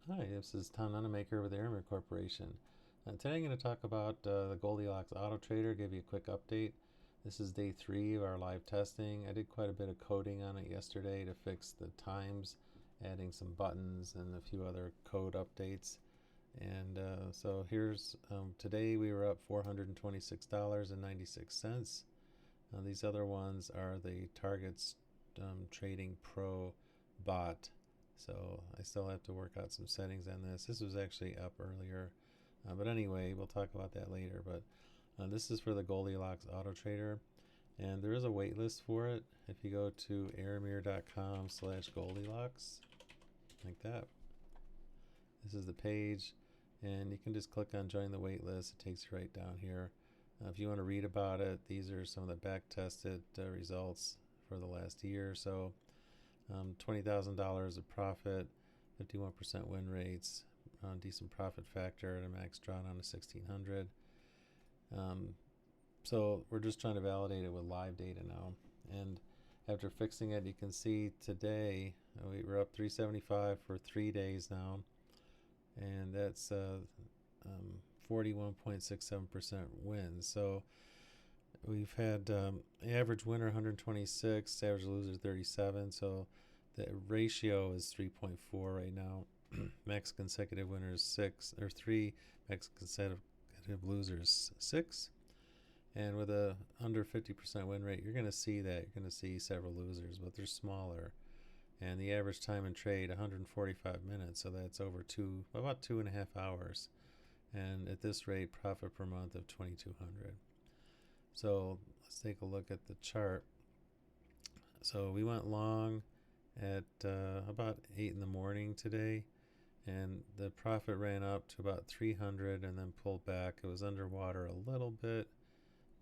Hi, this is Tom Nunemaker with Airmer Corporation. Today I'm going to talk about the Goldilocks Auto Trader, give you a quick update. This is day 3 of our live testing. I did quite a bit of coding on it yesterday to fix the times, adding some buttons and a few other code updates. And so here's today we were up $426.96. These other ones are the Targets Trading Pro bot. So I still have to work out some settings on this. This was actually up earlier. But anyway, we'll talk about that later. But this is for the Goldilocks Auto Trader. And there is a wait list for it. If you go to airmere.com/Goldilocks, like that. This is the page. And you can just click on join the wait list. It takes you right down here. If you want to read about it, these are some of the back tested results for the last year or so. $20,000 of profit, 51% win rates, decent profit factor, and a max drawdown of 1600. So we're just trying to validate it with live data now. And after fixing it, you can see today we were up 375 for 3 days now, and that's 41.67% wins. So we've had average winner 126, average loser 37. So the ratio is 3.4 right now. Max consecutive winners 6 or 3. Max consecutive losers 6. And with a under 50% win rate, you're going to see that. You're going to see several losers, but they're smaller. And the average time in trade 145 minutes. So that's over about 2.5 hours. And at this rate, profit per month of 2,200. So let's take a look at the chart. So we went long at about 8 in the morning today, and the profit ran up to about 300 and then pulled back. It was underwater a little bit,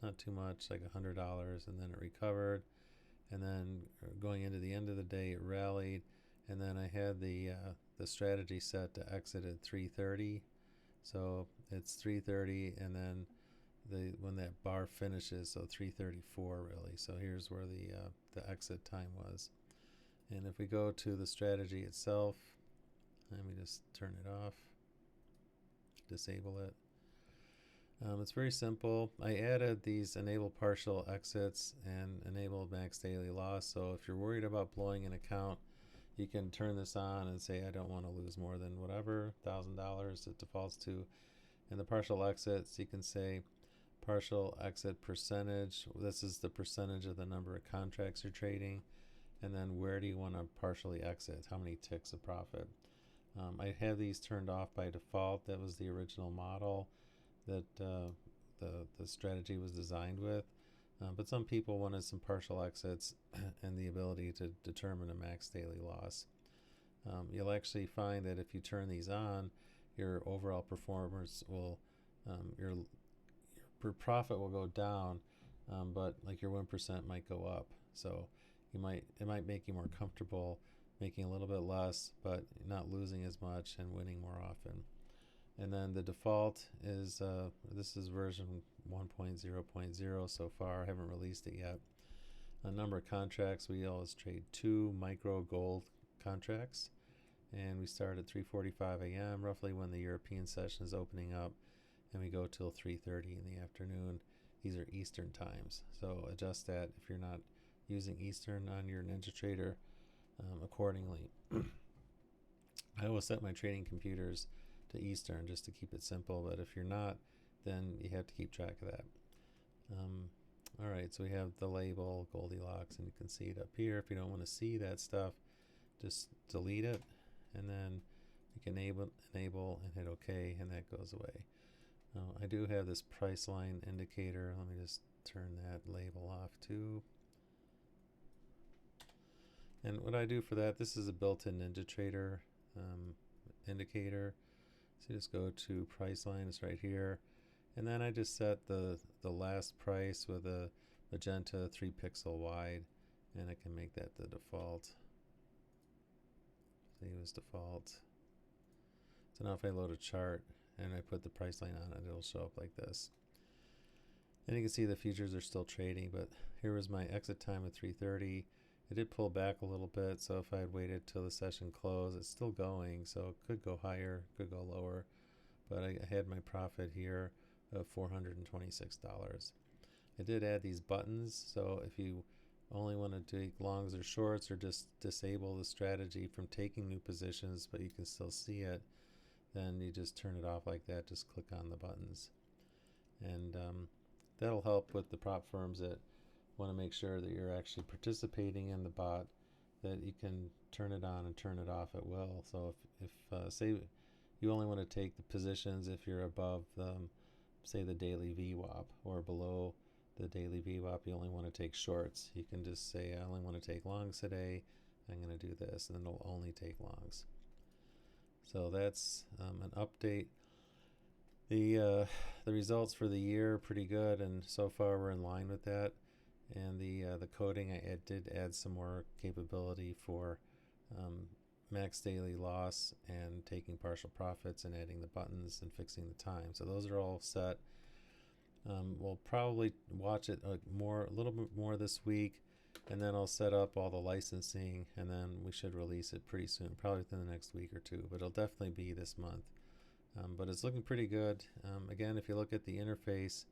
not too much, like $100, and then it recovered. And then going into the end of the day, it rallied, and then I had the strategy set to exit at 3:30. So it's 3:30, and then when that bar finishes, so 3:34 really. So here's where the exit time was. And if we go to the strategy itself, let me just turn it off, disable it. It's very simple. I added these enable partial exits and enable max daily loss. So if you're worried about blowing an account, you can turn this on and say I don't want to lose more than whatever $1,000 it defaults to. And the partial exits, you can say partial exit percentage. This is the percentage of the number of contracts you're trading. And then where do you want to partially exit? How many ticks of profit? I have these turned off by default. That was the original model that the strategy was designed with. But some people wanted some partial exits and the ability to determine a max daily loss. You'll actually find that if you turn these on, your overall performance will, your profit will go down, but like your win percent might go up. So it might make you more comfortable making a little bit less, but not losing as much and winning more often. And then the default is this is version 1.0.0 so far. I haven't released it yet. A number of contracts. We always trade 2 micro gold contracts, and we start at 3:45 a.m. roughly when the European session is opening up, and we go till 3:30 in the afternoon. These are Eastern times, so adjust that if you're not using Eastern on your NinjaTrader accordingly. I always set my trading computers to Eastern just to keep it simple, but if you're not, then you have to keep track of that. All right, so we have the label Goldilocks, and you can see it up here. If you don't want to see that stuff, just delete it, and then you can enable and hit OK, and that goes away. I do have this price line indicator. Let me just turn that label off too. And what I do for that, this is a built-in NinjaTrader indicator. So just go to price line, it's right here. And then I just set the last price with a magenta 3 pixel wide, and I can make that the default. Save as default. So now if I load a chart and I put the price line on it, it'll show up like this. And you can see the futures are still trading, but here was my exit time at 3:30, It did pull back a little bit, so if I had waited till the session closed, it's still going, so it could go higher, could go lower, but I had my profit here of $426. I did add these buttons, so if you only want to take longs or shorts, or just disable the strategy from taking new positions but you can still see it, then you just turn it off like that. Just click on the buttons, and that'll help with the prop firms that want to make sure that you're actually participating in the bot, that you can turn it on and turn it off at will. So if say you only want to take the positions if you're above say the daily VWAP, or below the daily VWAP you only want to take shorts, you can just say I only want to take longs today, I'm going to do this, and then it'll only take longs. So that's an update. The results for the year are pretty good, and so far we're in line with that. And the coding, I did add some more capability for max daily loss and taking partial profits, and adding the buttons and fixing the time. So those are all set. We'll probably watch it a little bit more this week, and then I'll set up all the licensing, and then we should release it pretty soon, probably within the next week or two, but it'll definitely be this month. But it's looking pretty good. Again, if you look at the interface,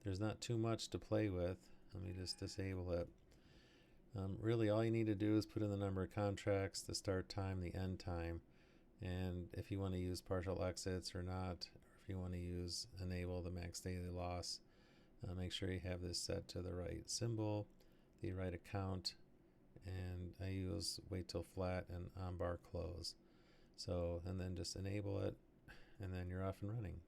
there's not too much to play with. Let me just disable it. Really all you need to do is put in the number of contracts, the start time, the end time, and if you want to use partial exits or not, or if you want to enable the max daily loss, make sure you have this set to the right symbol, the right account, and I use wait till flat and on bar close. So, and then just enable it, and then you're off and running.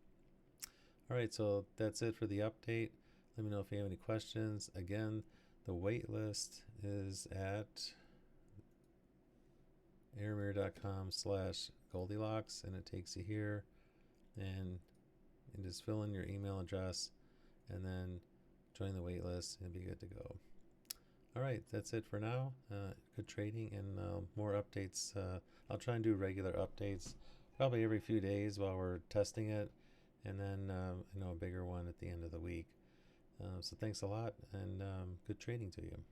Alright, so that's it for the update. Let me know if you have any questions. Again, the wait list is at airmere.com/Goldilocks, and it takes you here, and you just fill in your email address and then join the wait list and be good to go. Alright, that's it for now. Good trading, and more updates. I'll try and do regular updates probably every few days while we're testing it, and then a bigger one at the end of the week. So thanks a lot, and good trading to you.